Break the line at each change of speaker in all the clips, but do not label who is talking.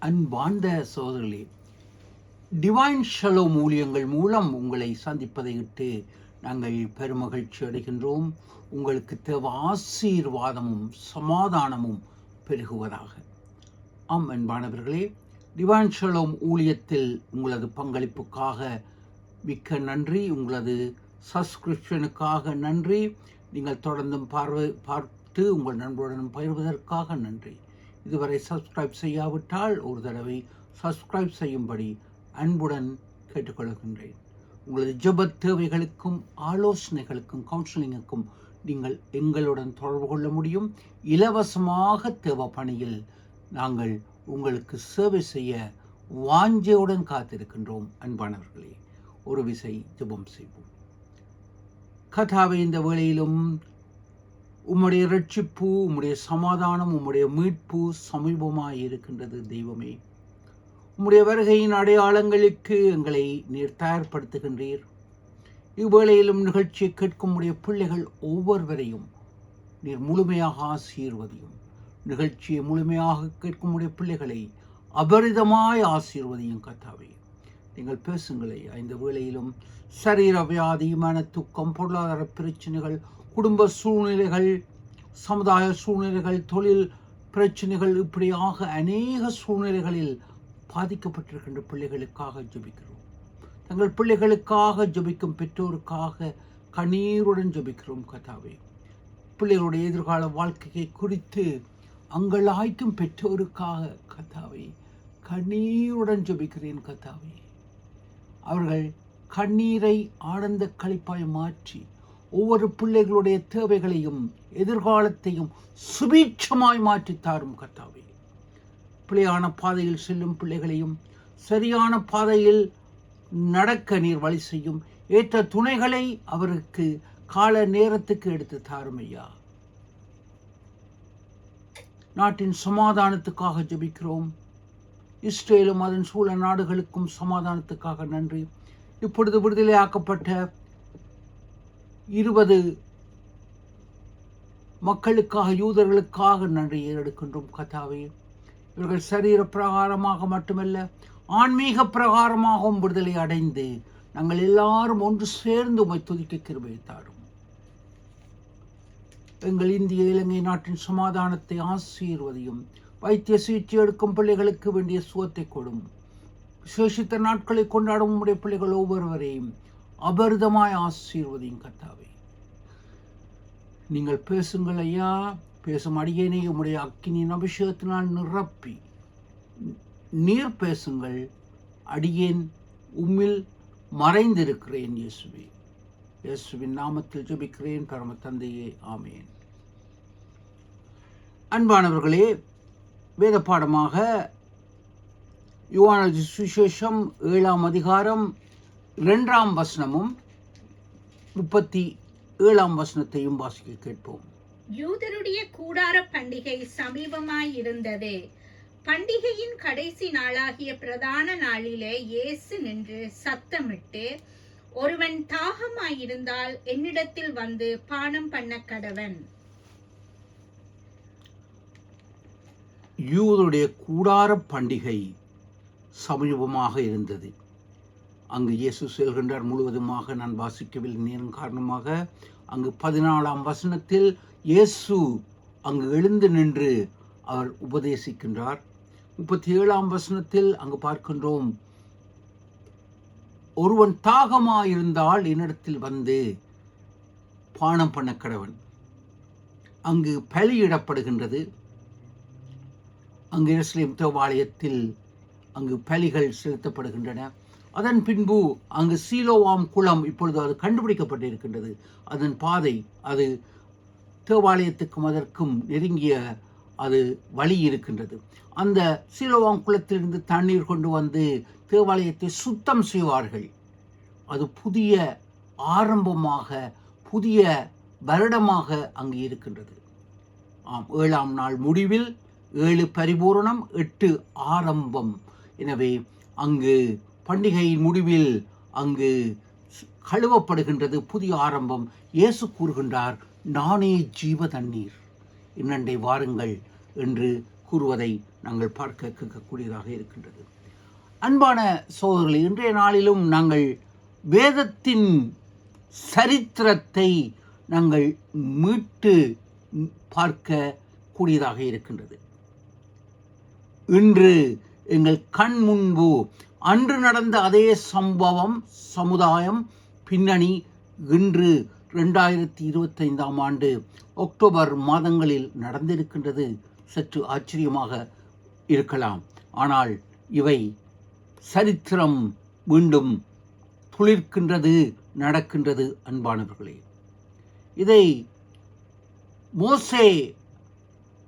அன்பார்ந்த சோதரர்களே, divine shalom ஊழியங்கள் மூலம் உங்களை சந்திப்பதை இட்டு நாங்கள் பெருமகிழ்ச்சி அடைகின்றோம். உங்களுக்கு தேவ ஆசீர்வாதமும் சமாதானமும் பெருகுவதாக. ஆம் அன்பானவர்களே, டிவைன் ஷலோம் ஊழியத்தில் உங்களது பங்களிப்புக்காக மிக்க நன்றி. உங்களது சப்ஸ்கிரிப்ஷனுக்காக நன்றி. நீங்கள் தொடர்ந்தும் பார்த்து உங்கள் நண்பருடன் பகிர்வதற்காக நன்றி. இதுவரை சப்ஸ்கிரைப் செய்யாவிட்டால் ஒரு தடவை சப்ஸ்கிரைப் செய்யும்படி அன்புடன் கேட்டுக்கொள்கின்றேன். உங்களது ஜெப தேவைகளுக்கும் ஆலோசனைகளுக்கும் கவுன்சிலிங்குக்கும் நீங்கள் எங்களுடன் தொடர்பு கொள்ள முடியும். இலவசமாக தேவ பணியில் நாங்கள் உங்களுக்கு சேவை செய்ய வாஞ்சையுடன் காத்திருக்கின்றோம். அன்பானவர்களே, ஒரு விசை ஜெபம் செய்வோம். கர்த்தாவே, இந்த வேளையிலும் உம்முடைய இரட்சிப்பு, உம்முடைய சமாதானம், உம்முடைய மீட்பு சமீபமாய் இருக்கின்றது. தெய்வமே, உம்முடைய வருகையின் அடையாளங்களுக்கு எங்களை நீர் தயார்படுத்துகின்றீர். இவ்வேளையிலும் நிகழ்ச்சியை கேட்கும் உடைய பிள்ளைகள் ஒவ்வொருவரையும் நீர் முழுமையாக ஆசீர்வதியும். நிகழ்ச்சியை முழுமையாக கேட்கும் உடைய பிள்ளைகளை அபரிதமாய் ஆசீர்வதியும். கர்த்தாவே, நீங்கள் பேசுங்களே. இந்த வேளையிலும் சரீர வியாதி, மன துக்கம், பொருளாதார பிரச்சனைகள், குடும்ப சூழ்நிலைகள், சமுதாய சூழ்நிலைகள், தொழில் பிரச்சனைகள், இப்படியாக அநேக சூழ்நிலைகளில் பாதிக்கப்பட்டிருக்கின்ற பிள்ளைகளுக்காக ஜெபிக்கிறோம். தங்கள் பிள்ளைகளுக்காக ஜெபிக்கும் பெற்றோருக்காக கண்ணீருடன் ஜெபிக்கிறோம். கர்த்தாவே, பிள்ளைகளுடைய எதிர்கால வாழ்க்கையை குறித்து அங்கலாய்க்கும் பெற்றோருக்காக கர்த்தாவே கண்ணீருடன் ஜெபிக்கிறேன். கர்த்தாவே, அவர்கள் கண்ணீரை ஆனந்த களிப்பாய் மாற்றி ஒவ்வொரு பிள்ளைகளுடைய தேவைகளையும் எதிர்காலத்தையும் சுபீட்சமாய் மாற்றித்தாரும். கர்த்தாவே, பிழையான பாதையில் செல்லும் பிள்ளைகளையும் சரியான பாதையில் நடக்க நீர் வழி செய்யும். ஏற்ற துணைகளை அவருக்கு கால நேரத்துக்கு எடுத்து தாரும். ஐயா, நாட்டின் சமாதானத்துக்காக ஜெபிக்கிறோம். இஸ்ரேலும் அதன் சூழ நாடுகளுக்கும் சமாதானத்துக்காக நன்றி. இப்பொழுது விடுதலையாக்கப்பட்ட 20 மக்களுக்காக, யூதர்களுக்காக நன்றி எடுக்கின்றோம். கர்த்தாவே, இவர்கள் சரீர பிரகாரமாக மட்டுமல்ல, ஆன்மீக பிரகாரமாகவும் விடுதலை அடைந்து நாங்கள் எல்லாரும் ஒன்று சேர்ந்து உம்மை துதிக்க கிருபை தாரும். எங்கள் இந்திய இலங்கை நாட்டின் சமாதானத்தை ஆசீர்வதியும். வைத்திய சிகிச்சை எடுக்கும் பிள்ளைகளுக்கு வேண்டிய சுகத்தை கொடும். விசேஷித்த நாட்களை கொண்டாடும் உம்முடைய பிள்ளைகள் ஒவ்வொருவரையும் அபரிதமாய் ஆசீர்வதியும். கர்த்தாவே, நீங்கள் பேசுங்கள் ஐயா. பேசும் அடியேனை உம்முடைய அக்கினியின் அபிஷேகத்தினால் நிரப்பி நீர் பேசுங்கள். அடியேன் உம்மில் மறைந்திருக்கிறேன். இயேசுவே, இயேசுவின் நாமத்தில் ஜெபிக்கிறேன் பரம தந்தையே, ஆமேன். அன்பானவர்களே, வேத பாடமாக யோவான் சுவிசேஷம் 7ஆம் அதிகாரம் 2ஆம் வசனமும் 37ஆம் வசனத்தையும் வாசிக்க கேட்போம்.
யூதருடைய கூடார பண்டிகை சமீபமாயிருந்தது. பண்டிகையின் கடைசி நாளாகிய பிரதான நாளிலே இயேசு நின்று சத்தமிட்டு, ஒருவன் தாகமாயிருந்தால் என்னிடத்தில் வந்து பானம் பண்ண கடவன்.
யூதருடைய கூடார பண்டிகை சமீபமாக இருந்தது. அங்கு இயேசு செல்கின்றார். முழுவதுமாக நான் வாசிக்கவில்லை நேரம் காரணமாக. அங்கு 14ஆம் வசனத்தில் இயேசு அங்கு எழுந்து நின்று அவர் உபதேசிக்கின்றார். 37ஆம் வசனத்தில் அங்கு பார்க்கின்றோம், ஒருவன் தாகமாயிருந்தால் என்னிடத்தில் வந்து பானம் பண்ண கடவன். அங்கு பலியிடப்படுகின்றது. அங்கு எருசலேம் தேவாலயத்தில் அங்கு பலிகள் செலுத்தப்படுகின்றன. அதன் பின்பு அங்கு சீலோவாம் குளம் இப்பொழுது அது கண்டுபிடிக்கப்பட்டிருக்கின்றது. அதன் பாதை அது தேவாலயத்துக்கும் அதற்கும் நெருங்கிய அது வழி இருக்கின்றது. அந்த சீலோவாம் குளத்திலிருந்து தண்ணீர் கொண்டு வந்து தேவாலயத்தை சுத்தம் செய்வார்கள். அது புதிய ஆரம்பமாக, புதிய வருடமாக அங்கு இருக்கின்றது. ஆம், 7ஆம் நாள் முடிவில் 7 பரிபூரணம், 8 ஆரம்பம். எனவே அங்கு பண்டிகையின் முடிவில் அங்கு கழுவப்படுகின்றது, புதிய ஆரம்பம். இயேசு கூறுகின்றார், நானே ஜீவ தண்ணீர், இன்னண்டை வாருங்கள் என்று கூறுவதை நாங்கள் பார்க்க கேட்கக்கூடியதாக இருக்கின்றது. அன்பான சகோதரர்களே, இன்றைய நாளிலும் நாங்கள் வேதத்தின் சரித்திரத்தை நாங்கள் மீட்டு பார்க்க கூடியதாக இருக்கின்றது. இன்று எங்கள் கண் முன்பு அன்று நடந்த அதே சம்பவம், சமுதாயம், பின்னணி இன்று 2025 ஆண்டு அக்டோபர் மாதங்களில் நடந்திருக்கின்றது. சற்று ஆச்சரியமாக இருக்கலாம். ஆனால் இவை சரித்திரம் மீண்டும் துளிர்க்கின்றது, நடக்கின்றது. அன்பானவர்களே, இதை மோசே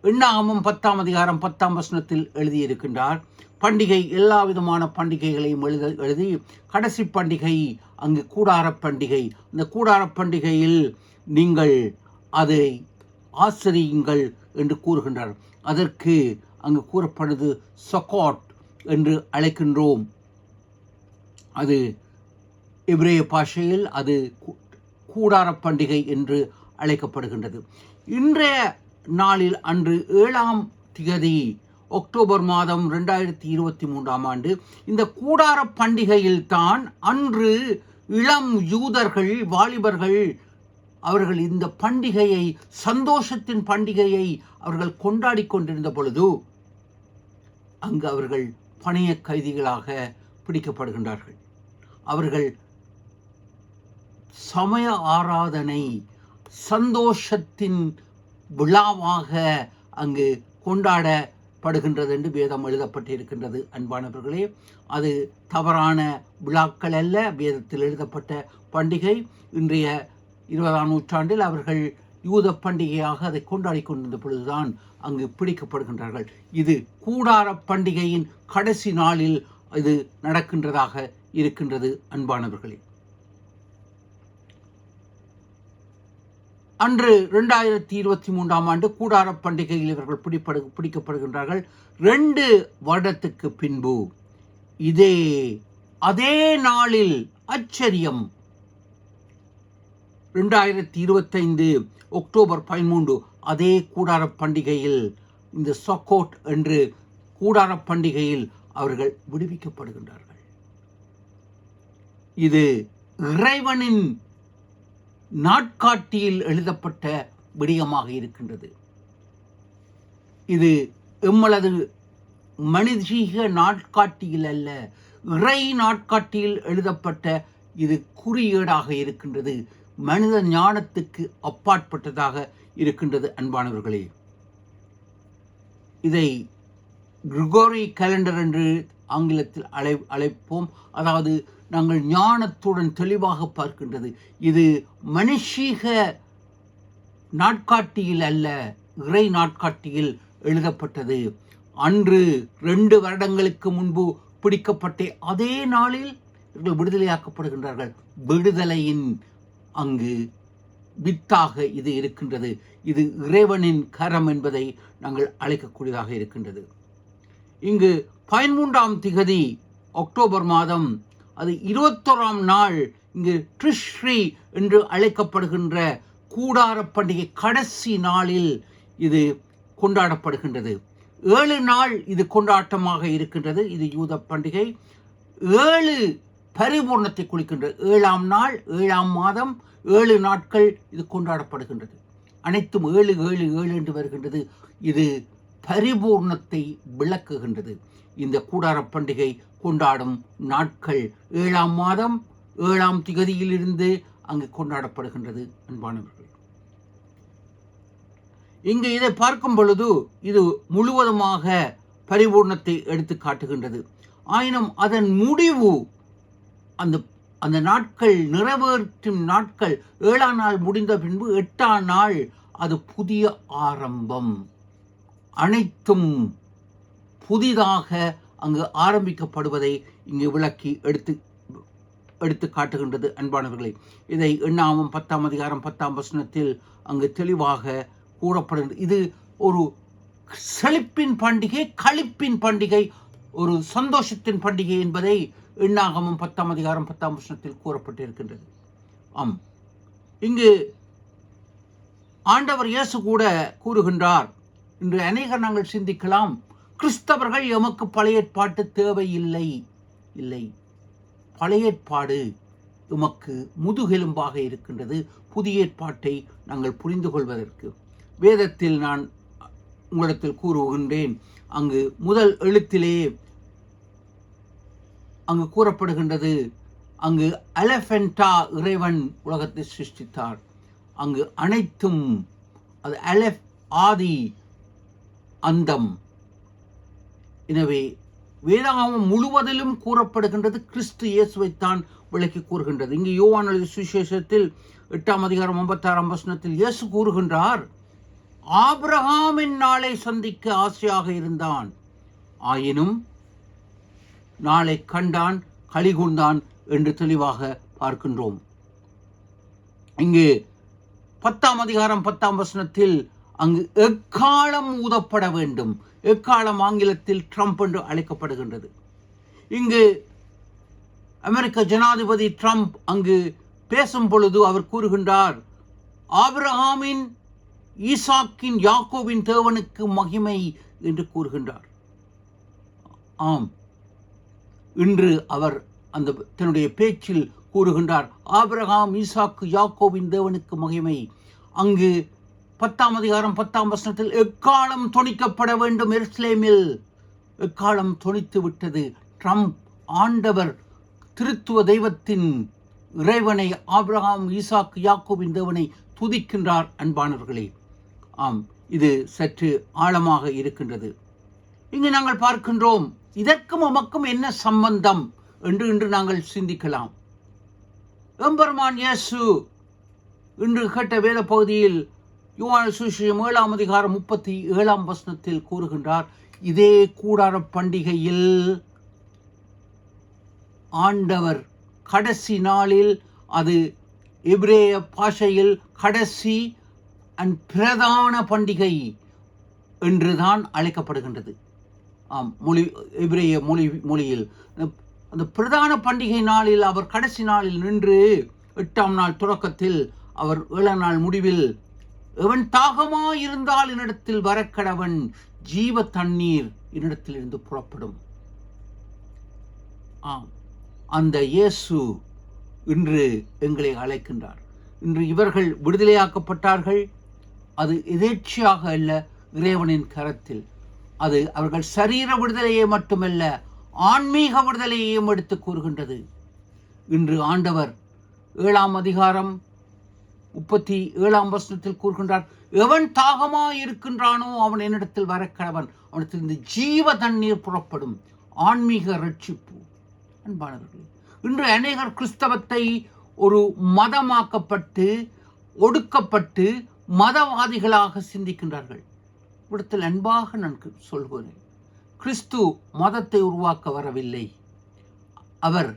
எண்ணாகமம் 10ஆம் அதிகாரம் 10ஆம் வசனத்தில் எழுதியிருக்கின்றார். பண்டிகை, எல்லா விதமான பண்டிகைகளையும் எழுதி கடைசி பண்டிகை அங்கு கூடார பண்டிகை. இந்த கூடார பண்டிகையில் நீங்கள் அதை ஆசரியுங்கள் என்று கூறுகின்றார். அதற்கு அங்கு கூறப்படுது சக்காட் என்று அழைக்கின்றோம். அது எபிரேய பாஷையில் அது கூடார பண்டிகை என்று அழைக்கப்படுகின்றது. இன்றைய நாளில் அன்று 7ஆம் திகதி அக்டோபர் மாதம் 2023 ஆண்டு இந்த கூடார பண்டிகையில் தான் அன்று இளம் யூதர்கள், வாலிபர்கள், அவர்கள் இந்த பண்டிகையை, சந்தோஷத்தின் பண்டிகையை அவர்கள் கொண்டாடி கொண்டிருந்த பொழுது அங்கு அவர்கள் பணைய கைதிகளாக பிடிக்கப்படுகின்றார்கள். அவர்கள் சமய ஆராதனை, சந்தோஷத்தின் விழாவாக அங்கு கொண்டாடப்படுகின்றது என்று வேதம் எழுதப்பட்டிருக்கின்றது. அன்பானவர்களே, அது தவறான விழாக்கள் அல்ல. வேதத்தில் எழுதப்பட்ட பண்டிகை. இன்றைய 20ஆம் நூற்றாண்டில் அவர்கள் யூத பண்டிகையாக அதை கொண்டாடி கொண்டிருந்த பொழுதுதான் அங்கு பிடிக்கப்படுகின்றார்கள். இது கூடார பண்டிகையின் கடைசி நாளில் இது நடக்கின்றதாக இருக்கின்றது. அன்பானவர்களே, அன்று 2023 ஆண்டு கூடார பண்டிகையில் இவர்கள் பிடிக்கப்படுகின்றார்கள். 2 வருடத்துக்கு பின்பு அதே நாளில் ஆச்சரியம், 2025 அக்டோபர் 13 அதே கூடார பண்டிகையில், இந்த சக்கோட் என்று கூடார பண்டிகையில் அவர்கள் விடுவிக்கப்படுகின்றார்கள். இது இறைவனின் நாட்காட்டியில் எழுதப்பட்ட விடயமாக இருக்கின்றது. இது எம்மளது மனிதீக நாட்காட்டியில் அல்ல, இறை நாட்காட்டியில் எழுதப்பட்ட இது குறியீடாக இருக்கின்றது. மனித ஞானத்துக்கு அப்பாற்பட்டதாக இருக்கின்றது. அன்பானவர்களே, இதை கிரிகோரி கேலண்டர் என்று ஆங்கிலத்தில் அழைப்போம். அதாவது நாங்கள் ஞானத்துடன் தெளிவாக பார்க்கின்றது. இது மனுஷீக நாட்காட்டியில் அல்ல, இறை நாட்காட்டியில் எழுதப்பட்டது. அன்று 2 வருடங்களுக்கு முன்பு பிடிக்கப்பட்ட அதே நாளில் இவர்கள் விடுதலையாக்கப்படுகின்றார்கள். விடுதலையின் அங்கு வித்தாக இது இருக்கின்றது. இது இறைவனின் கரம் என்பதை நாங்கள் அழைக்கக்கூடியதாக இருக்கின்றது. இங்கு 13ஆம் திகதி அக்டோபர் மாதம், அது 21ஆம் நாள், இங்கு ட்ரிஷ்ரி என்று அழைக்கப்படுகின்ற கூடார பண்டிகை கடைசி நாளில் இது கொண்டாடப்படுகின்றது. 7 நாள் இது கொண்டாட்டமாக இருக்கின்றது. இது யூத பண்டிகை. 7 பரிபூர்ணத்தை குறிக்கின்றது. 7ஆம் நாள், 7ஆம் மாதம், 7 நாட்கள் இது கொண்டாடப்படுகின்றது. அனைத்தும் 7 7 7 என்று வருகின்றது. இது பரிபூர்ணத்தை விளக்குகின்றது. இந்த கூடார பண்டிகை கொண்டாடும் நாட்கள் 7ஆம் மாதம் 7ஆம் திகதியிலிருந்து அங்கு கொண்டாடப்படுகின்றது. அன்பானவர்கள், இங்கு இதை பார்க்கும் பொழுது இது முழுவதுமாக பரிபூர்ணத்தை எடுத்து காட்டுகின்றது. ஆயினும் அதன் முடிவு, அந்த நாட்கள் நிறைவேற்றும் நாட்கள், 7ஆம் நாள் முடிந்த பின்பு 8ஆம் நாள் அது புதிய ஆரம்பம். அனைத்தும் புதிதாக அங்கு ஆரம்பிக்கப்படுவதை இங்கு விளக்கி எடுத்து காட்டுகின்றது. அன்பானவர்களை, இதை எண்ணாகமம் 10ஆம் அதிகாரம் 10ஆம் வசனத்தில் அங்கு தெளிவாக கூறப்படுகிறது. இது ஒரு செழிப்பின் பண்டிகை, களிப்பின் பண்டிகை, ஒரு சந்தோஷத்தின் பண்டிகை என்பதை எண்ணாகமம் 10ஆம் அதிகாரம் 10ஆம் வசனத்தில் கூறப்பட்டிருக்கின்றது. ஆம், இங்கு ஆண்டவர் இயேசு கூட கூறுகின்றார். இன்று அநேகர் நாங்கள் சிந்திக்கலாம், கிறிஸ்தவர்கள் எமக்கு பழைய ஏற்பாட்டு தேவை இல்லை. பழைய ஏற்பாடு எமக்கு முதுகெலும்பாக இருக்கின்றது புதிய ஏற்பாட்டை நாங்கள் புரிந்து கொள்வதற்கு. வேதத்தில் நான் உங்களிடத்தில் கூறுகின்றேன், அங்கு முதல் எழுத்திலே அங்கு கூறப்படுகின்றது, அங்கு அலெஃபென்டா இறைவன் உலகத்தை சிருஷ்டித்தார். அங்கு அனைத்தும் அது அலெஃப் ஆதி அந்தம். எனவே வேதாகமம் முழுவதிலும் கூறப்படுகின்றது கிறிஸ்து இயேசுவைத்தான் விளக்கி கூறுகின்றது. இங்கு யோவான் எழுதிய சுவிசேஷத்தில் 8ஆம் அதிகாரம் 56ஆம் வசனத்தில் இயேசு கூறுகின்றார், ஆபிரகாமின் நாளை சந்திக்க ஆசையாக இருந்தான், ஆயினும் நாளை கண்டான், களிகூர்ந்தான் என்று தெளிவாக பார்க்கின்றோம். இங்கு 10ஆம் அதிகாரம் 10ஆம் வசனத்தில் அங்கு எக்காலம் ஊதப்பட வேண்டும். எக்காலம் ஆங்கிலத்தில் ட்ரம்ப் என்று அழைக்கப்படுகின்றது. இங்கு அமெரிக்க ஜனாதிபதி ட்ரம்ப் அங்கு பேசும் பொழுது அவர் கூறுகின்றார், ஆபிரகாமின், ஈசாக்கின், யாக்கோபின் தேவனுக்கு மகிமை என்று கூறுகின்றார். ஆம், இன்று அவர் அந்த தன்னுடைய பேச்சில் கூறுகின்றார், ஆபிரகாம், ஈசாக்கு, யாக்கோபின் தேவனுக்கு மகிமை. அங்கு 10ஆம் அதிகாரம் 10ஆம் வசனத்தில் எக்காலம் தொனிக்கப்பட வேண்டும். எருசலேமில் எக்காலம் தொனித்து விட்டது. ட்ரம்ப் ஆண்டவர் திருத்துவ தெய்வத்தின் இறைவனை, ஆபிரகாம், ஈசாக்கு, யாக்கோபின் தேவனை துதிக்கின்றார். அன்பானவர்களே, ஆம், இது சற்று ஆழமாக இருக்கின்றது. இங்கு நாங்கள் பார்க்கின்றோம், இதற்கும் நமக்கும் என்ன சம்பந்தம் என்று இன்று நாங்கள் சிந்திக்கலாம். எம்பெருமான் இயேசு இன்று கேட்ட வேத பகுதியில் யோவான் சுவிசேஷம் 7ஆம் அதிகாரம் 37ஆம் வசனத்தில் கூறுகின்றார், இதே கூடார பண்டிகையில் ஆண்டவர் கடைசி நாளில், அது எபிரேய பாஷையில் கடைசி பிரதான பண்டிகை என்றுதான் அழைக்கப்படுகின்றது. ஆம், எபிரேய மொழியில் அந்த பிரதான பண்டிகை நாளில் அவர் கடைசி நாளில் நின்று 8ஆம் நாள் தொடக்கத்தில் அவர் 7ஆம் நாள் முடிவில், எவன் தாகமாயிருந்தால் என்னிடத்தில் வரக்கடவன், ஜீவ தண்ணீர் என்னிடத்தில் இருந்து புறப்படும். ஆம், அந்த இயேசு இன்று எங்களை அழைக்கின்றார். இன்று இவர்கள் விடுதலையாக்கப்பட்டார்கள். அது எதேச்சையாக அல்ல, இறைவனின் கரத்தில். அது அவர்கள் சரீர விடுதலையை மட்டுமல்ல, ஆன்மீக விடுதலையையும் எடுத்து கூறுகின்றது. இன்று ஆண்டவர் 7ஆம் அதிகாரம் 37ஆம் வசனத்தில் கூறுகின்றார், எவன் தாகமாயிருக்கின்றானோ அவன் என்னிடத்தில் வரக்கடவன், அவனிடத்தில் இந்த ஜீவ தண்ணீர் புறப்படும். ஆன்மீக ரட்சிப்பு. அன்பானவர்களே, இன்று அநேகர் கிறிஸ்தவத்தை ஒரு மதமாக்கப்பட்டு ஒடுக்கப்பட்டு மதவாதிகளாக சிந்திக்கின்றார்கள். இவ்விடத்தில் அன்பாக நான் சொல்கிறேன், கிறிஸ்து மதத்தை உருவாக்க வரவில்லை. அவர்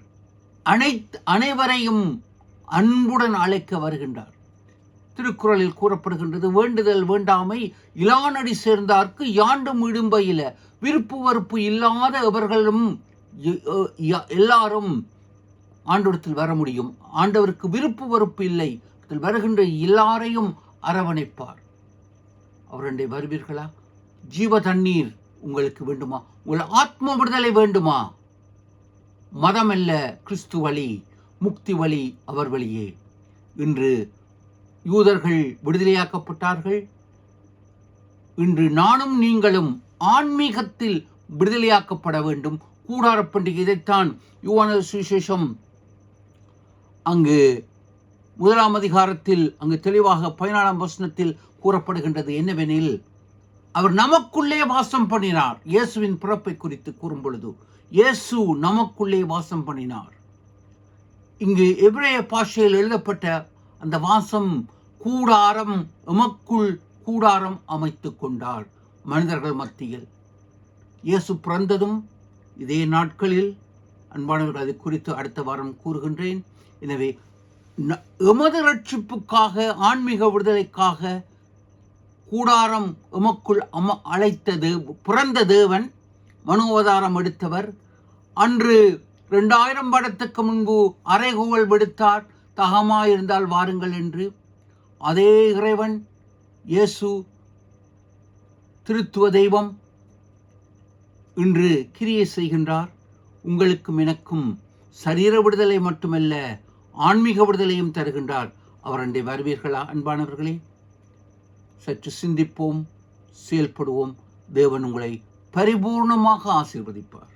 அனைவரையும் அன்புடன் அழைக்க வருகின்றார். திருக்குறளில் கூறப்படுகின்றது, வேண்டுதல் வேண்டாமை இலானடி சேர்ந்தார்க்கு யாண்டும் இடும்பையில, விருப்பு வெறுப்பு இல்லாத எவர்களும் எல்லாரும் ஆண்டவரத்தில் வர முடியும். ஆண்டவருக்கு விருப்பு வெறுப்பு இல்லை. அதில் வருகின்ற எல்லாரையும் அரவணைப்பார். அவருடைய வருவீர்களா? ஜீவ தண்ணீர் உங்களுக்கு வேண்டுமா? உங்கள் ஆத்ம விடுதலை வேண்டுமா? மதம் அல்ல, கிறிஸ்து வழி, முக்தி வழி அவர் வழியே. இன்று யூதர்கள் விடுதலையாக்கப்பட்டார்கள். இன்று நானும் நீங்களும் ஆன்மீகத்தில் விடுதலையாக்கப்பட வேண்டும். கூடார பண்டிகை, இதைத்தான் யோவான் சுவிசேஷம் அங்கு 1ஆம் அதிகாரத்தில் அங்கு தெளிவாக 14ஆம் வசனத்தில் கூறப்படுகின்றது. என்னவெனில், அவர் நமக்குள்ளே வாசம் பண்ணினார். இயேசுவின் பிறப்பை குறித்து கூறும் பொழுது, இயேசு நமக்குள்ளே வாசம் பண்ணினார். இங்கு எபிரேய பாஷையில் எழுதப்பட்ட அந்த வாசம், கூடாரம், எமக்குள் கூடாரம் அமைத்துக் கொண்டார் மனிதர்கள் மத்தியில். இயேசு பிறந்ததும் இதே நாட்களில். அன்பானவர்கள், அதை குறித்து அடுத்த வாரம் கூறுகின்றேன். எனவே எமது ரட்சிப்புக்காக, ஆன்மீக விடுதலைக்காக கூடாரம் எமக்குள் அழைத்தது பிறந்த தேவன், மனோவதாரம் எடுத்தவர். அன்று 2000 வருடத்துக்கு முன்பு அறைகூவல் விடுத்தார், தகமாயிருந்தால் வாருங்கள் என்று. அதே இறைவன் இயேசு, திருத்துவ தெய்வம், இன்று கிரியை செய்கின்றார். உங்களுக்கும் எனக்கும் சரீர விடுதலை மட்டுமல்ல, ஆன்மீக விடுதலையும் தருகின்றார். அவரண்டை வருவீர்களா அன்பானவர்களே? சற்று சிந்திப்போம், செயல்படுவோம். தேவன் உங்களை பரிபூர்ணமாக ஆசீர்வதிப்பார்.